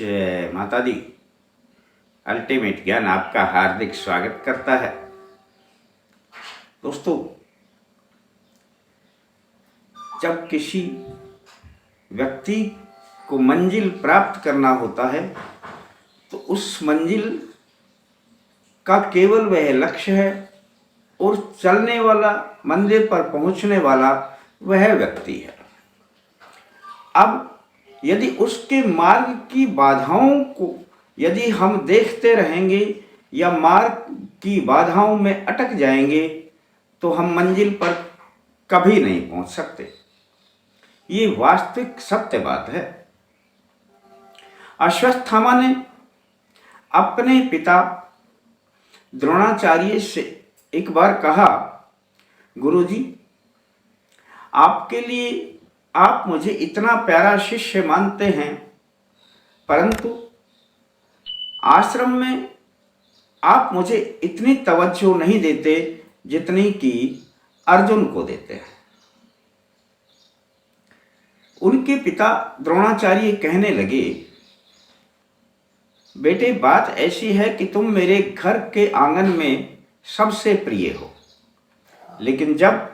जय माता दी। अल्टीमेट ज्ञान आपका हार्दिक स्वागत करता है। दोस्तों, जब किसी व्यक्ति को मंजिल प्राप्त करना होता है तो उस मंजिल का केवल वह लक्ष्य है और चलने वाला, मंजिल पर पहुंचने वाला वह व्यक्ति है। अब यदि उसके मार्ग की बाधाओं को यदि हम देखते रहेंगे या मार्ग की बाधाओं में अटक जाएंगे तो हम मंजिल पर कभी नहीं पहुंच सकते। ये वास्तविक सत्य बात है। अश्वत्थामा ने अपने पिता द्रोणाचार्य से एक बार कहा, गुरुजी, आपके लिए आप मुझे इतना प्यारा शिष्य मानते हैं, परंतु आश्रम में आप मुझे इतनी तवज्जो नहीं देते जितनी कि अर्जुन को देते हैं। उनके पिता द्रोणाचार्य कहने लगे, बेटे, बात ऐसी है कि तुम मेरे घर के आंगन में सबसे प्रिय हो, लेकिन जब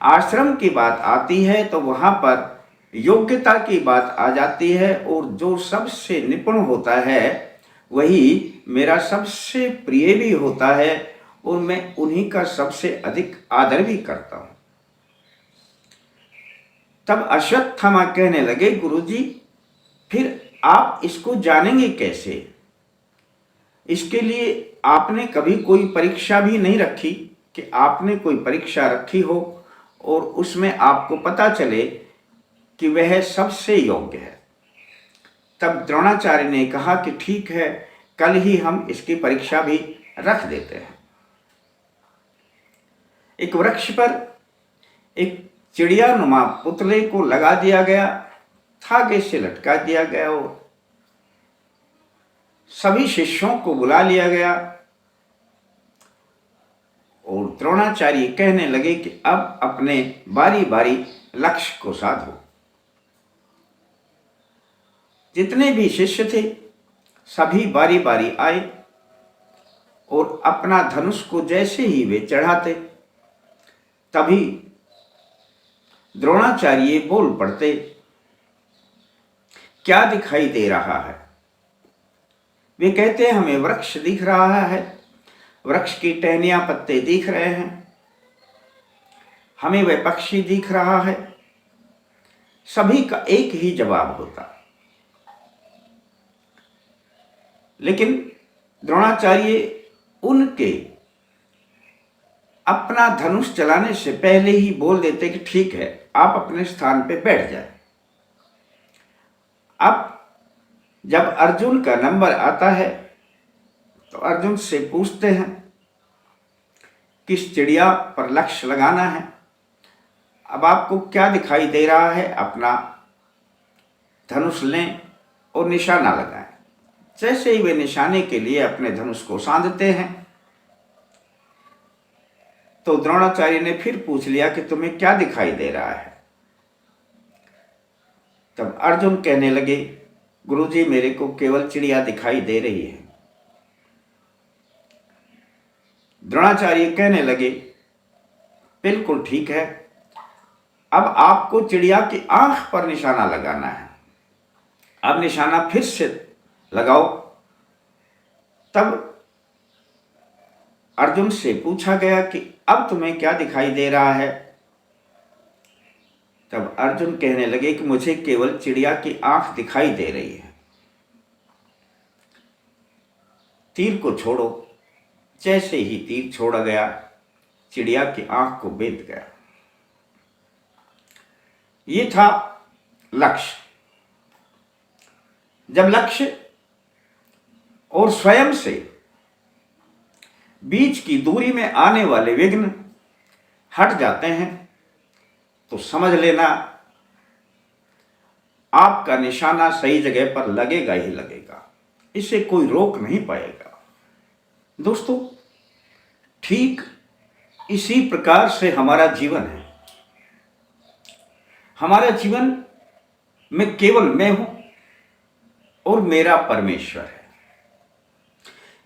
आश्रम की बात आती है तो वहां पर योग्यता की बात आ जाती है और जो सबसे निपुण होता है वही मेरा सबसे प्रिय भी होता है और मैं उन्हीं का सबसे अधिक आदर भी करता हूं। तब अश्वत्थामा कहने लगे, गुरुजी, फिर आप इसको जानेंगे कैसे? इसके लिए आपने कभी कोई परीक्षा भी नहीं रखी कि आपने कोई परीक्षा रखी हो और उसमें आपको पता चले कि वह सबसे योग्य है। तब द्रोणाचार्य ने कहा कि ठीक है, कल ही हम इसकी परीक्षा भी रख देते हैं। एक वृक्ष पर एक चिड़िया नुमा पुतले को लगा दिया गया, धागे से लटका दिया गया और सभी शिष्यों को बुला लिया गया और द्रोणाचार्य कहने लगे कि अब अपने बारी बारी लक्ष्य को साधो। जितने भी शिष्य थे सभी बारी बारी आए और अपना धनुष को जैसे ही वे चढ़ाते तभी द्रोणाचार्य बोल पड़ते, क्या दिखाई दे रहा है? वे कहते, हमें वृक्ष दिख रहा है, वृक्ष की टहनियां पत्ते दिख रहे हैं, हमें वह पक्षी दिख रहा है। सभी का एक ही जवाब होता, लेकिन द्रोणाचार्य उनके अपना धनुष चलाने से पहले ही बोल देते कि ठीक है, आप अपने स्थान पे बैठ जाए। अब जब अर्जुन का नंबर आता है तो अर्जुन से पूछते हैं किस चिड़िया पर लक्ष्य लगाना है। अब आपको क्या दिखाई दे रहा है? अपना धनुष लें और निशाना लगाएं। जैसे ही वे निशाने के लिए अपने धनुष को साधते हैं तो द्रोणाचार्य ने फिर पूछ लिया कि तुम्हें क्या दिखाई दे रहा है? तब अर्जुन कहने लगे, गुरुजी, मेरे को केवल चिड़िया दिखाई दे रही है। द्रोणाचार्य कहने लगे, बिल्कुल ठीक है, अब आपको चिड़िया की आंख पर निशाना लगाना है। अब निशाना फिर से लगाओ। तब अर्जुन से पूछा गया कि अब तुम्हें क्या दिखाई दे रहा है? तब अर्जुन कहने लगे कि मुझे केवल चिड़िया की आंख दिखाई दे रही है। तीर को छोड़ो। जैसे ही तीर छोड़ा गया, चिड़िया की आंख को भेद गया। ये था लक्ष्य। जब लक्ष्य और स्वयं से बीच की दूरी में आने वाले विघ्न हट जाते हैं तो समझ लेना आपका निशाना सही जगह पर लगेगा ही लगेगा। इसे कोई रोक नहीं पाएगा। दोस्तों, ठीक इसी प्रकार से हमारा जीवन है। हमारे जीवन में केवल मैं हूं और मेरा परमेश्वर है।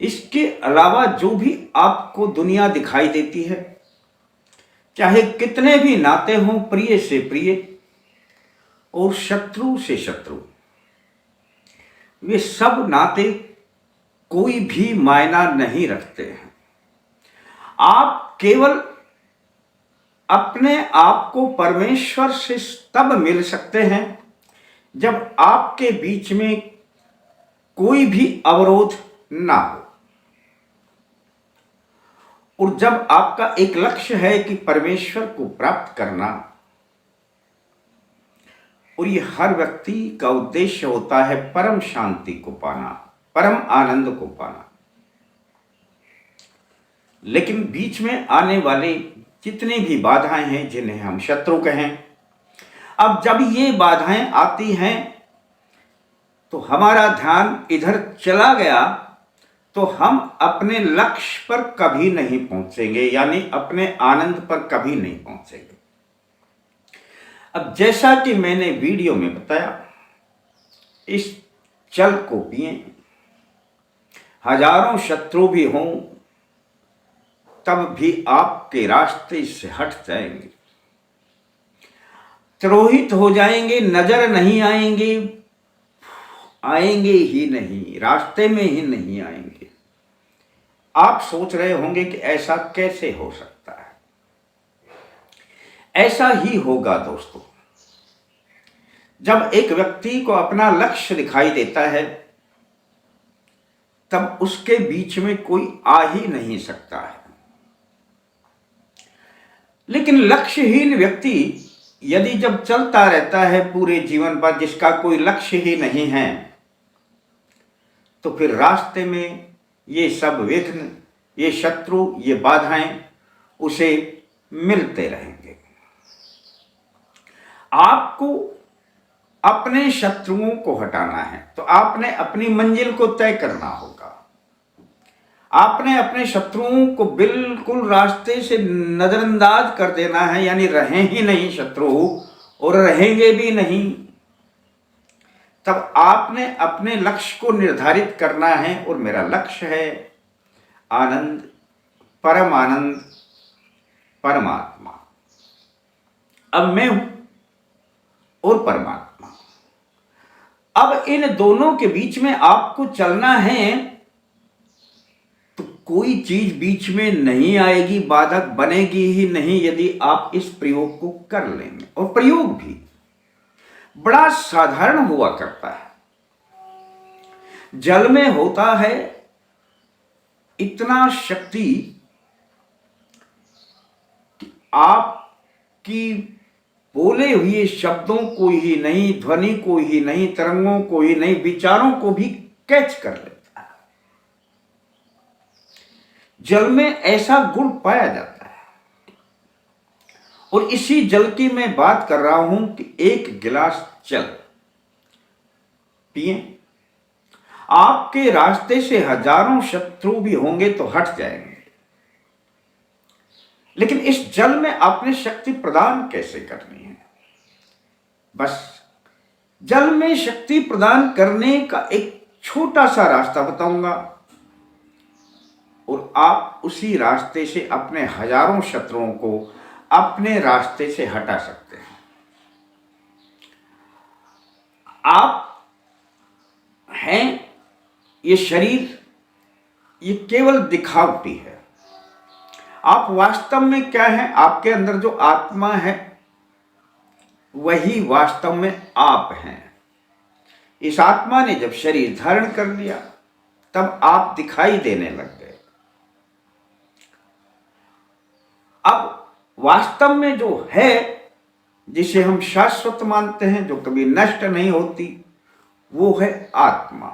इसके अलावा जो भी आपको दुनिया दिखाई देती है, चाहे कितने भी नाते हों, प्रिय से प्रिय और शत्रु से शत्रु, वे सब नाते कोई भी मायना नहीं रखते हैं। आप केवल अपने आप को परमेश्वर से तब मिल सकते हैं जब आपके बीच में कोई भी अवरोध ना हो, और जब आपका एक लक्ष्य है कि परमेश्वर को प्राप्त करना, और ये हर व्यक्ति का उद्देश्य होता है परम शांति को पाना, परम आनंद को पाना। लेकिन बीच में आने वाले जितनी भी बाधाएं हैं, जिन्हें हम शत्रु कहें, अब जब ये बाधाएं आती हैं तो हमारा ध्यान इधर चला गया तो हम अपने लक्ष्य पर कभी नहीं पहुंचेंगे, यानी अपने आनंद पर कभी नहीं पहुंचेंगे। अब जैसा कि मैंने वीडियो में बताया, इस जल को पिए, हजारों शत्रु भी हों तब भी आपके रास्ते से हट जाएंगे, तिरोहित हो जाएंगे, नजर नहीं आएंगे, आएंगे ही नहीं, रास्ते में ही नहीं आएंगे। आप सोच रहे होंगे कि ऐसा कैसे हो सकता है। ऐसा ही होगा दोस्तों, जब एक व्यक्ति को अपना लक्ष्य दिखाई देता है तब उसके बीच में कोई आ ही नहीं सकता है। लेकिन लक्ष्यहीन व्यक्ति यदि जब चलता रहता है पूरे जीवन भर, जिसका कोई लक्ष्य ही नहीं है, तो फिर रास्ते में ये सब विघ्न, ये शत्रु, ये बाधाएं उसे मिलते रहेंगे। आपको अपने शत्रुओं को हटाना है तो आपने अपनी मंजिल को तय करना होगा। आपने अपने शत्रुओं को बिल्कुल रास्ते से नजरअंदाज कर देना है, यानी रहें ही नहीं शत्रु और रहेंगे भी नहीं। तब आपने अपने लक्ष्य को निर्धारित करना है, और मेरा लक्ष्य है आनंद, परम आनंद, परमात्मा। अब मैं हूं और परमात्मा। अब इन दोनों के बीच में आपको चलना है, तो कोई चीज बीच में नहीं आएगी, बाधक बनेगी ही नहीं यदि आप इस प्रयोग को कर लेंगे। और प्रयोग भी बड़ा साधारण हुआ करता है। जल में होता है इतना शक्ति कि आपकी बोले हुए शब्दों को ही नहीं, ध्वनि को ही नहीं, तरंगों को ही नहीं, विचारों को भी कैच कर लेता है। जल में ऐसा गुण पाया जाता है। और इसी जल की मैं बात कर रहा हूं कि एक गिलास जल पिए, आपके रास्ते से हजारों शत्रु भी होंगे तो हट जाएंगे। लेकिन इस जल में आपने शक्ति प्रदान कैसे करनी है? बस जल में शक्ति प्रदान करने का एक छोटा सा रास्ता बताऊंगा, और आप उसी रास्ते से अपने हजारों शत्रुओं को अपने रास्ते से हटा सकते हैं। आप हैं, ये शरीर ये केवल दिखावटी है। आप वास्तव में क्या है? आपके अंदर जो आत्मा है वही वास्तव में आप हैं। इस आत्मा ने जब शरीर धारण कर लिया तब आप दिखाई देने लग गए। अब वास्तव में जो है, जिसे हम शाश्वत मानते हैं, जो कभी नष्ट नहीं होती, वो है आत्मा।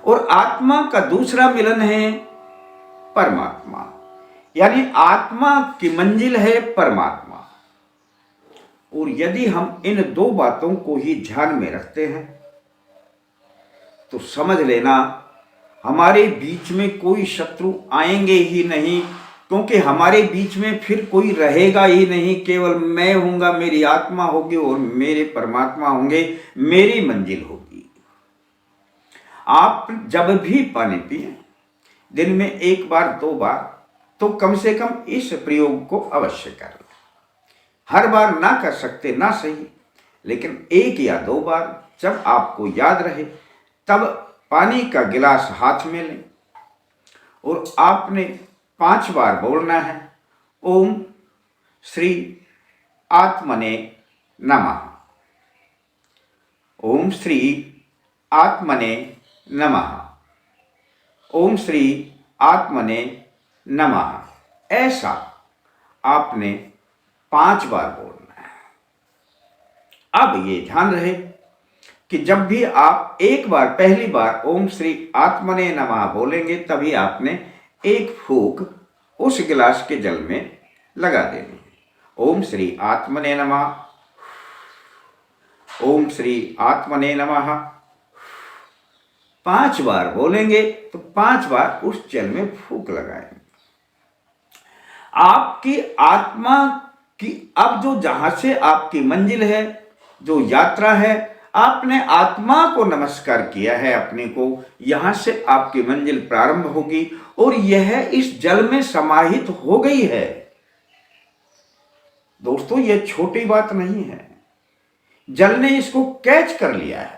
और आत्मा का दूसरा मिलन है परमात्मा, यानी आत्मा की मंजिल है परमात्मा। और यदि हम इन दो बातों को ही ध्यान में रखते हैं तो समझ लेना हमारे बीच में कोई शत्रु आएंगे ही नहीं, क्योंकि हमारे बीच में फिर कोई रहेगा ही नहीं। केवल मैं हूँगा, मेरी आत्मा होगी और मेरे परमात्मा होंगे, मेरी मंजिल होगी। आप जब भी पानी पिए, दिन में 1 बार 2 बार, तो कम से कम इस प्रयोग को अवश्य कर लें। हर बार ना कर सकते ना सही, लेकिन 1 या 2 बार जब आपको याद रहे तब पानी का गिलास हाथ में लें और आपने 5 बार बोलना है, ओम श्री आत्मने नमः, ओम श्री आत्मने नमः, ओम श्री आत्मने नमः। ऐसा आपने 5 बार बोलना है। अब ये ध्यान रहे कि जब भी आप 1 बार, पहली बार ओम श्री आत्मने नमः बोलेंगे, तभी आपने 1 फूंक उस गिलास के जल में लगा देनी है। ओम श्री आत्मने नमः, ओम श्री आत्मने नमः। 5 बार बोलेंगे तो 5 बार उस जल में फूंक लगाएंगे। आपकी आत्मा की अब जो जहां से आपकी मंजिल है, जो यात्रा है, आपने आत्मा को नमस्कार किया है अपने को, यहां से आपकी मंजिल प्रारंभ होगी और यह इस जल में समाहित हो गई है। दोस्तों, यह छोटी बात नहीं है, जल ने इसको कैच कर लिया है।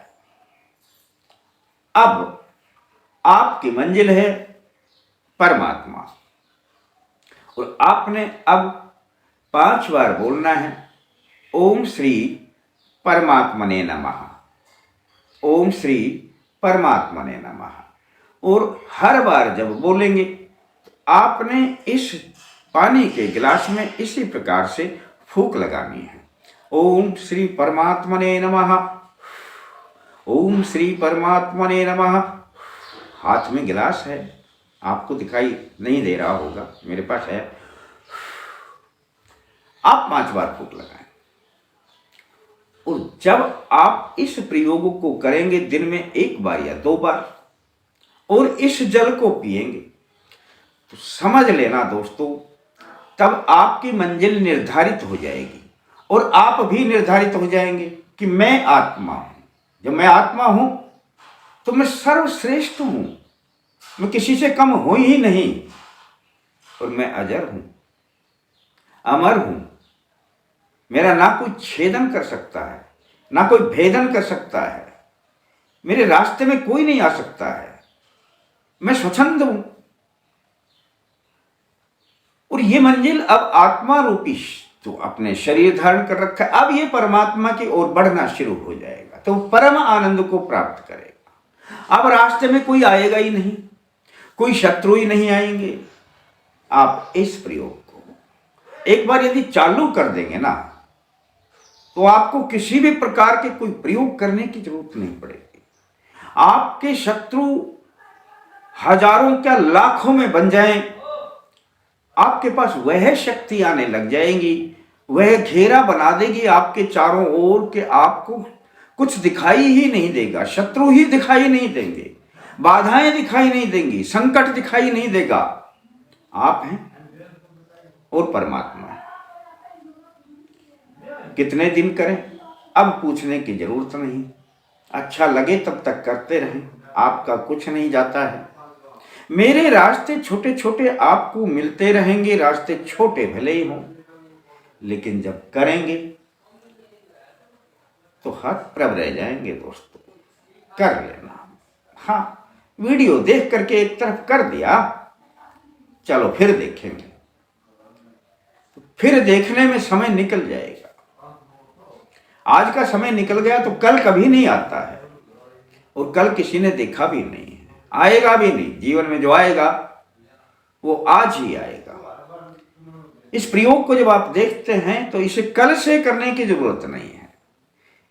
अब आपकी मंजिल है परमात्मा और आपने अब 5 बार बोलना है, ओम श्री परमात्मने नमः, ओम श्री परमात्मने नमः। और हर बार जब बोलेंगे आपने इस पानी के गिलास में इसी प्रकार से फूंक लगानी है। ओम श्री परमात्मने नमः, ओम श्री परमात्मने नमः। हाथ में गिलास है, आपको दिखाई नहीं दे रहा होगा, मेरे पास है। आप 5 बार फूंक लगाएं और जब आप इस प्रयोग को करेंगे दिन में 1 बार या 2 बार और इस जल को पिएंगे, तो समझ लेना दोस्तों, तब आपकी मंजिल निर्धारित हो जाएगी और आप भी निर्धारित हो जाएंगे कि मैं आत्मा हूं। जब मैं आत्मा हूं तो मैं सर्वश्रेष्ठ हूं, मैं किसी से कम हूं ही नहीं और मैं अजर हूं, अमर हूं। मेरा ना कोई छेदन कर सकता है, ना कोई भेदन कर सकता है, मेरे रास्ते में कोई नहीं आ सकता है, मैं स्वच्छंद हूं। और ये मंजिल अब आत्मा रूपी तो अपने शरीर धारण कर रखा है, अब ये परमात्मा की ओर बढ़ना शुरू हो जाएगा, तो परम आनंद को प्राप्त करेगा। अब रास्ते में कोई आएगा ही नहीं, कोई शत्रु ही नहीं आएंगे। आप इस प्रयोग को एक बार यदि चालू कर देंगे ना, तो आपको किसी भी प्रकार के कोई प्रयोग करने की जरूरत नहीं पड़ेगी। आपके शत्रु हजारों क्या लाखों में बन जाएं, आपके पास वह शक्ति आने लग जाएंगी, वह घेरा बना देगी आपके चारों ओर के आपको कुछ दिखाई ही नहीं देगा, शत्रु ही दिखाई नहीं देंगे, बाधाएं दिखाई नहीं देंगी, संकट दिखाई नहीं देगा। आप हैं और परमात्मा है। कितने दिन करें अब पूछने की जरूरत नहीं, अच्छा लगे तब तक करते रहें, आपका कुछ नहीं जाता है। मेरे रास्ते छोटे छोटे आपको मिलते रहेंगे, रास्ते छोटे भले ही हों, लेकिन जब करेंगे तो हतप्रभ रह जाएंगे। दोस्तों, कर लेना। हाँ, वीडियो देख करके एक तरफ कर दिया, चलो फिर देखेंगे, तो फिर देखने में समय निकल जाएगा। आज का समय निकल गया तो कल कभी नहीं आता है और कल किसी ने देखा भी नहीं है, आएगा भी नहीं। जीवन में जो आएगा वो आज ही आएगा। इस प्रयोग को जब आप देखते हैं तो इसे कल से करने की जरूरत नहीं है,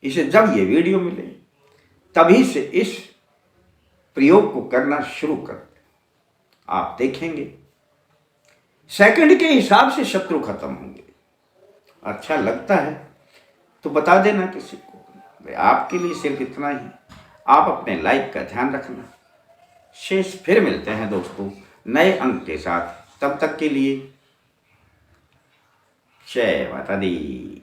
इसे जब ये वीडियो मिले तभी से इस प्रयोग को करना शुरू कर दें। आप देखेंगे सेकंड के हिसाब से शत्रु खत्म होंगे। अच्छा लगता है तो बता देना किसी को। आपके लिए सिर्फ इतना ही, आप अपने लाइफ का ध्यान रखना। शेष फिर मिलते हैं दोस्तों नए अंक के साथ, तब तक के लिए जय माता दी।